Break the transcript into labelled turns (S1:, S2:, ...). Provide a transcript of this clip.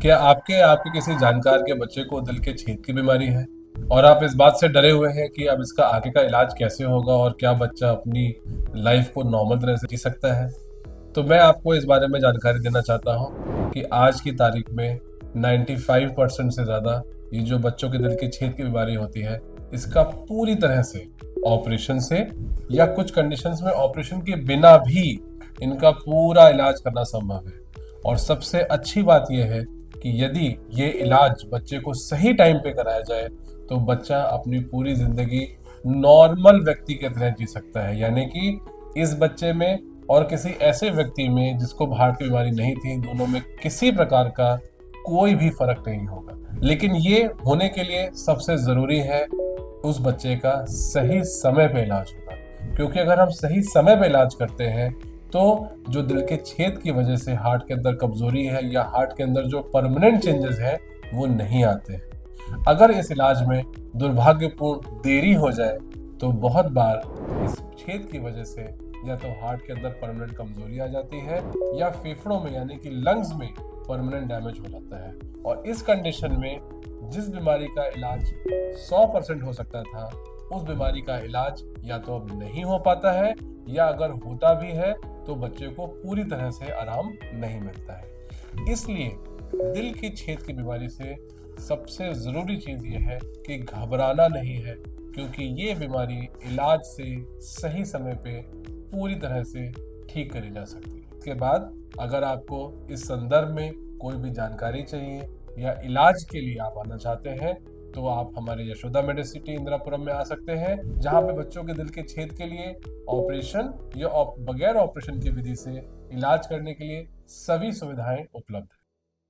S1: क्या आपके किसी जानकार के बच्चे को दिल के छेद की बीमारी है और आप इस बात से डरे हुए हैं कि अब इसका आगे का इलाज कैसे होगा और क्या बच्चा अपनी लाइफ को नॉर्मल तरह से जी सकता है? तो मैं आपको इस बारे में जानकारी देना चाहता हूँ कि आज की तारीख में 95% से ज़्यादा ये जो बच्चों के दिल के छेद की बीमारी होती है, इसका पूरी तरह से ऑपरेशन से या कुछ कंडीशंस में ऑपरेशन के बिना भी इनका पूरा इलाज करना संभव है। और सबसे अच्छी बात यह है कि यदि ये इलाज बच्चे को सही टाइम पे कराया जाए तो बच्चा अपनी पूरी जिंदगी नॉर्मल व्यक्ति की तरह जी सकता है। यानी कि इस बच्चे में और किसी ऐसे व्यक्ति में जिसको हार्ट की बीमारी नहीं थी, दोनों में किसी प्रकार का कोई भी फर्क नहीं होगा। लेकिन ये होने के लिए सबसे जरूरी है उस बच्चे का सही समय पे इलाज होना, क्योंकि अगर हम सही समय पे इलाज करते हैं तो जो दिल के छेद की वजह से हार्ट के अंदर कमजोरी है या हार्ट के अंदर जो परमानेंट चेंजेस है वो नहीं आते हैं। अगर इस इलाज में दुर्भाग्यपूर्ण देरी हो जाए तो बहुत बार इस छेद की वजह से या तो हार्ट के अंदर परमानेंट कमजोरी आ जाती है या फेफड़ों में यानी कि लंग्स में परमानेंट डैमेज हो जाता है। और इस कंडीशन में जिस बीमारी का इलाज 100% हो सकता था, उस बीमारी का इलाज या तो अब नहीं हो पाता है या अगर होता भी है तो बच्चे को पूरी तरह से आराम नहीं मिलता है। इसलिए दिल की छेद की बीमारी से सबसे जरूरी चीज ये है कि घबराना नहीं है, क्योंकि ये बीमारी इलाज से सही समय पे पूरी तरह से ठीक करी जा सकती है। इसके बाद अगर आपको इस संदर्भ में कोई भी जानकारी चाहिए या इलाज के लिए आप आना चाहते हैं तो आप हमारे यशोदा मेडिसिटी इंदिरापुरम में आ सकते हैं, जहां पे बच्चों के दिल के छेद के लिए ऑपरेशन या बगैर ऑपरेशन की विधि से इलाज करने के लिए सभी सुविधाएं उपलब्ध हैं।